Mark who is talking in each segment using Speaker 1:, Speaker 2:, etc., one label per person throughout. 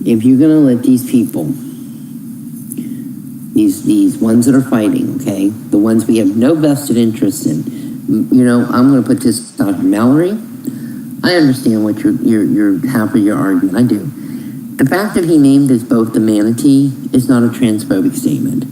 Speaker 1: If you're gonna let these people, these ones that are fighting, okay, the ones we have no vested interest in, I'm gonna put this on Mallory. I understand what your half of your argument. I do. The fact that he named us both the manatee is not a transphobic statement.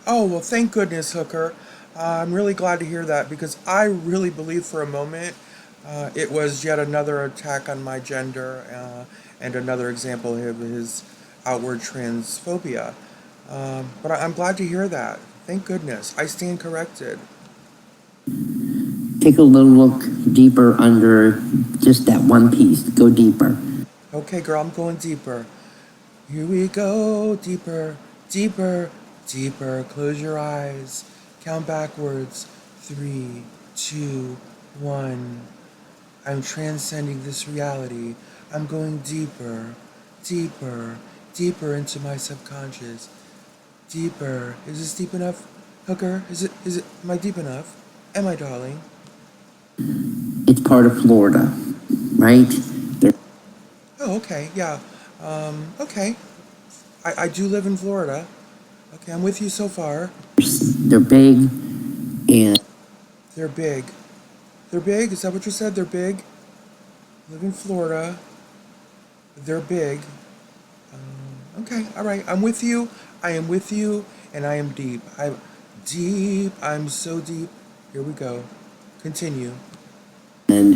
Speaker 2: Oh, well, thank goodness, Hooker. I'm really glad to hear that because I really believed for a moment it was yet another attack on my gender and another example of his outward transphobia. But I'm glad to hear that. Thank goodness. I stand corrected.
Speaker 1: Take a little look deeper under just that one piece. Go deeper.
Speaker 2: Okay, girl, I'm going deeper. Here we go. Deeper, deeper, deeper. Close your eyes. Count backwards. 3, 2, 1. I'm transcending this reality. I'm going deeper, deeper, deeper into my subconscious. Deeper. Is this deep enough, Hooker? Am I deep enough? Am I, darling?
Speaker 1: It's part of Florida, right?
Speaker 2: Oh, okay, yeah. Okay. I do live in Florida. Okay, I'm with you so far.
Speaker 1: They're big and...
Speaker 2: They're big. They're big? Is that what you said? They're big? Live in Florida. They're big. Okay, all right. I'm with you. I am with you, and I am deep. I'm deep. I'm so deep. Here we go. Continue.
Speaker 1: And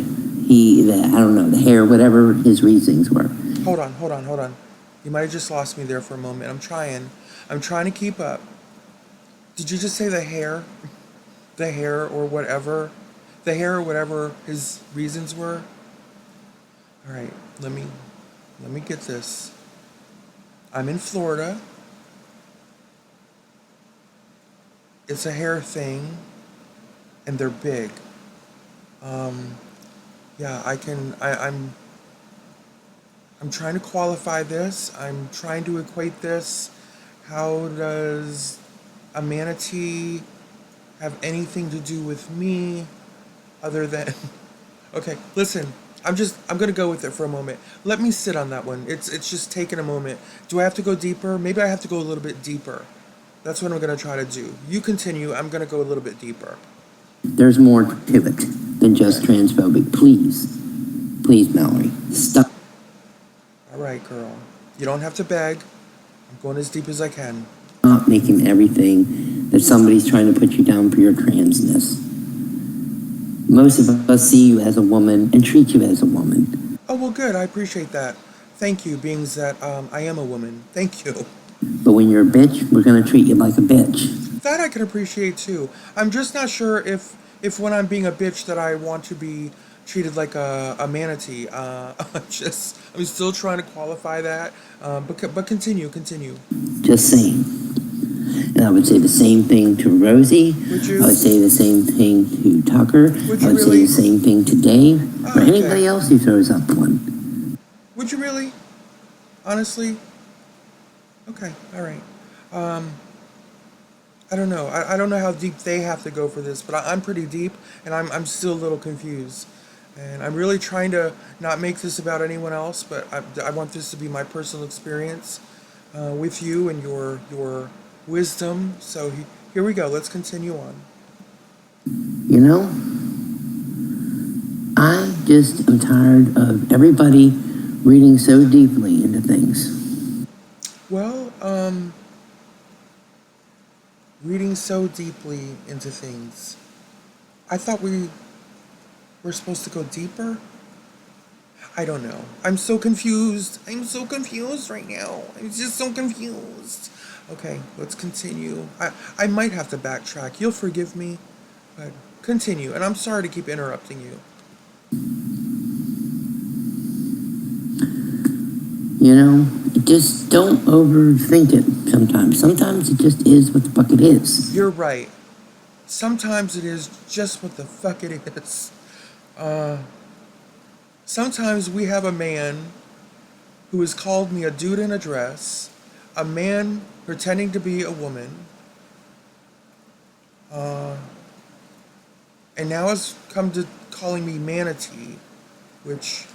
Speaker 1: I don't know, the hair, whatever his reasons were.
Speaker 2: Hold on. You might have just lost me there for a moment. I'm trying to keep up. Did you just say the hair? The hair or whatever? The hair or whatever his reasons were? All right, let me get this. I'm in Florida. It's a hair thing, and they're big. Yeah, I'm trying to qualify this. I'm trying to equate this. How does a manatee have anything to do with me other than... Okay, listen. I'm going to go with it for a moment. Let me sit on that one. It's just taking a moment. Do I have to go deeper? Maybe I have to go a little bit deeper. That's what I'm going to try to do. You continue. I'm going to go a little bit deeper.
Speaker 1: There's more to it than just transphobic. Please, Mallory, stop.
Speaker 2: All right, girl. You don't have to beg. I'm going as deep as I can.
Speaker 1: Stop making everything that somebody's trying to put you down for your transness. Most of us see you as a woman and treat you as a woman.
Speaker 2: Oh, well, good. I appreciate that. Thank you, being that I am a woman. Thank you.
Speaker 1: But when you're a bitch, we're going to treat you like a bitch.
Speaker 2: That I can appreciate, too. I'm just not sure if when I'm being a bitch that I want to be treated like a manatee. I'm still trying to qualify that. But continue.
Speaker 1: Just saying. And I would say the same thing to Rosie. I would say the same thing to Tucker. I would say the same thing to Dave. Or anybody else who throws up one.
Speaker 2: Would you really? Honestly? Okay, all right. I don't know. I don't know how deep they have to go for this, but I'm pretty deep, and I'm still a little confused. And I'm really trying to not make this about anyone else, but I want this to be my personal experience with you and your wisdom. So here we go. Let's continue on.
Speaker 1: I just am tired of everybody reading so deeply into things.
Speaker 2: Well, reading so deeply into things. I thought we're supposed to go deeper? I don't know. I'm so confused. I'm so confused right now. I'm just so confused. Okay, let's continue. I might have to backtrack. You'll forgive me, but continue. And I'm sorry to keep interrupting you.
Speaker 1: Just don't overthink it sometimes. Sometimes it just is what the fuck it is.
Speaker 2: You're right. Sometimes it is just what the fuck it is. Sometimes we have a man who has called me a dude in a dress, a man pretending to be a woman, and now has come to calling me manatee, which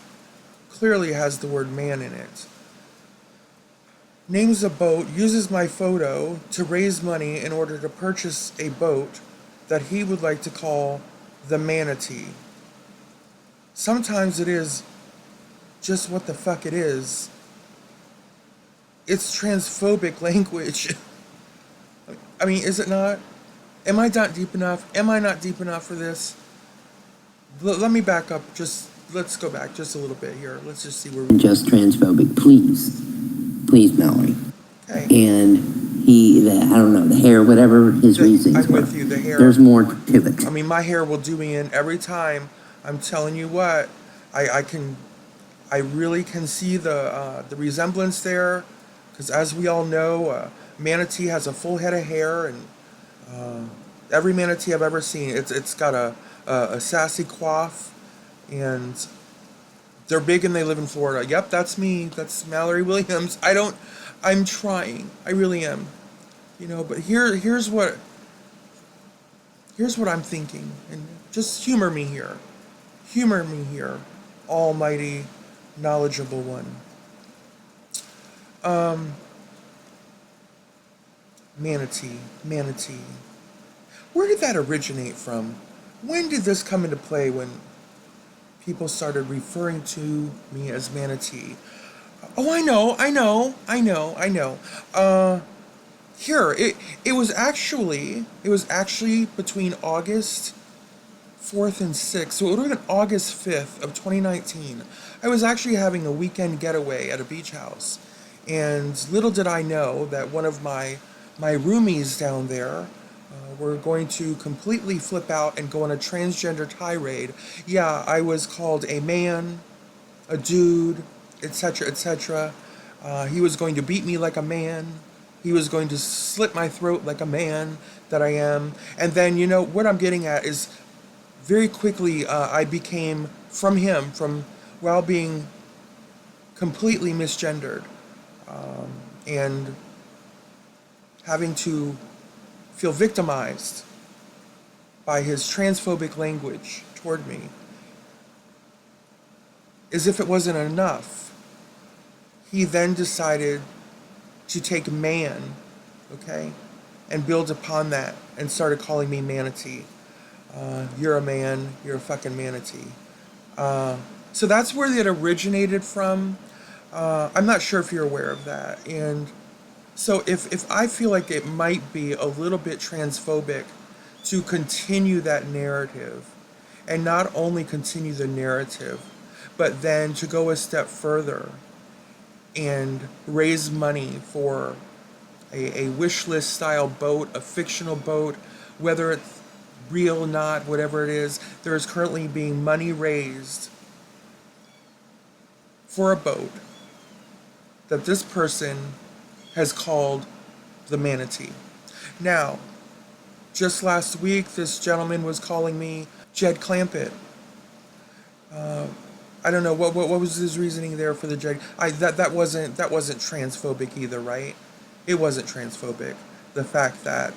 Speaker 2: clearly has the word man in it. names a boat, uses my photo to raise money in order to purchase a boat that he would like to call the Manatee. Sometimes it is just what the fuck it is. It's transphobic language. I mean, is it not? Am I not deep enough? Am I not deep enough for this? Let me back up. Let's go back just a little bit here. Let's just see where we.
Speaker 1: Just transphobic, please, Mallory.
Speaker 2: Okay.
Speaker 1: And I don't know, the hair, whatever his reasons
Speaker 2: I'm
Speaker 1: were.
Speaker 2: with you. The hair.
Speaker 1: There's more to it.
Speaker 2: I mean, my hair will do me in every time. I'm telling you what. I really can see the resemblance there, because as we all know, manatee has a full head of hair, and every manatee I've ever seen, it's got a sassy coif, and they're big and they live in Florida. Yep, that's me. That's Mallery Williams. I'm trying. I really am. But here's what I'm thinking, and just humor me here. Humor me here, almighty, knowledgeable one. Manatee. Where did that originate from? When did this come into play when people started referring to me as Manatee? Oh, I know. Here, it was actually between August 4th and 6th, so it would have been August 5th of 2019. I was actually having a weekend getaway at a beach house, and little did I know that one of my roomies down there were going to completely flip out and go on a transgender tirade. Yeah, I was called a man, a dude, etc., etc. He was going to beat me like a man. He was going to slit my throat like a man that I am. And then, what I'm getting at is very quickly I became, from while being completely misgendered and having to feel victimized by his transphobic language toward me, as if it wasn't enough, he then decided to take man, okay, and build upon that and started calling me Manatee. You're a man, you're a fucking manatee. So that's where it originated from. I'm not sure if you're aware of that. And so if I feel like it might be a little bit transphobic to continue that narrative, and not only continue the narrative, but then to go a step further and raise money for a wish list style boat, a fictional boat, whether it's real or not, whatever it is, there is currently being money raised for a boat that this person has called the Manatee. Now, just last week, this gentleman was calling me Jed Clampett. I don't know what was his reasoning there for the Jed. That wasn't transphobic either, right? It wasn't transphobic. The fact that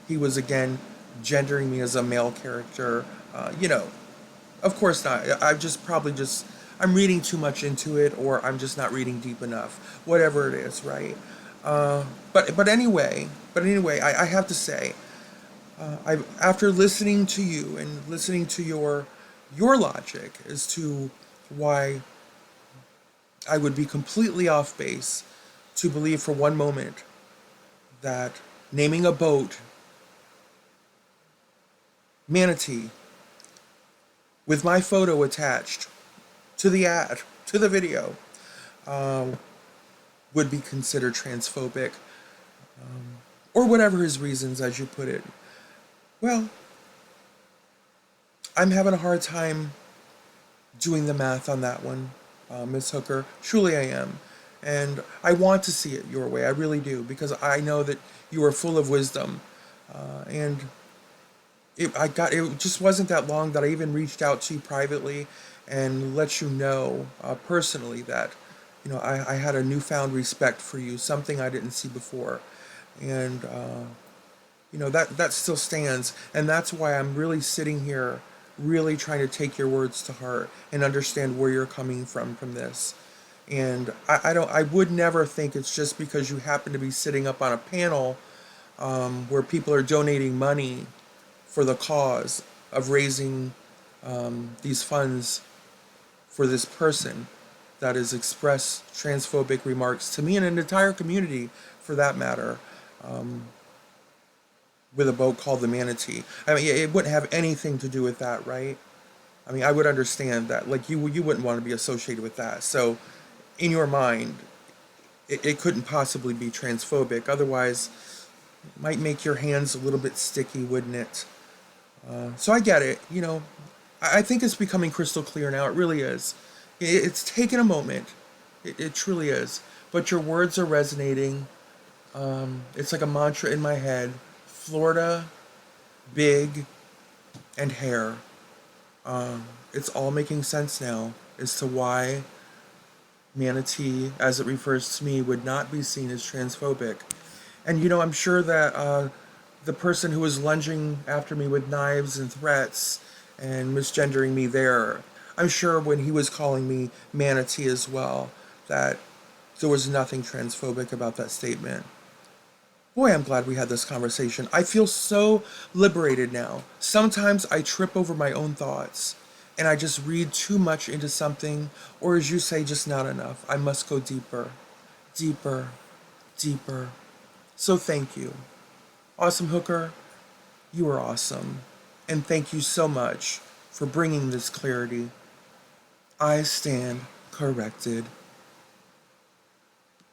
Speaker 2: he was again gendering me as a male character, of course not. I'm reading too much into it, or I'm just not reading deep enough. Whatever it is, right? But anyway, I have to say, after listening to you and listening to your logic as to why I would be completely off base to believe for one moment that naming a boat Manatee with my photo attached to the ad, to the video, would be considered transphobic, or whatever his reasons, as you put it. Well, I'm having a hard time doing the math on that one, Miss Hooker. Truly I am. And I want to see it your way. I really do, because I know that you are full of wisdom. And it just wasn't that long that I even reached out to you privately and let you know personally that, I had a newfound respect for you, something I didn't see before. And, that still stands. And that's why I'm really sitting here, really trying to take your words to heart and understand where you're coming from this. And I would never think it's just because you happen to be sitting up on a panel where people are donating money for the cause of raising these funds for this person that has expressed transphobic remarks to me and an entire community, for that matter, with a boat called the Manatee. I mean, it wouldn't have anything to do with that, right? I mean, I would understand that. Like, you wouldn't want to be associated with that. So, in your mind, it couldn't possibly be transphobic. Otherwise, it might make your hands a little bit sticky, wouldn't it? So I get it. I think it's becoming crystal clear now. It really is. It's taken a moment. It truly is. But your words are resonating. It's like a mantra in my head. Florida, big, and hair. It's all making sense now as to why Manatee, as it refers to me, would not be seen as transphobic. And I'm sure that the person who was lunging after me with knives and threats and misgendering me there, I'm sure when he was calling me Manatee as well, that there was nothing transphobic about that statement. Boy, I'm glad we had this conversation. I feel so liberated now. Sometimes I trip over my own thoughts and I just read too much into something, or as you say, just not enough. I must go deeper, deeper, deeper. So thank you. Awesome Hooker, you are awesome. And thank you so much for bringing this clarity. I stand corrected.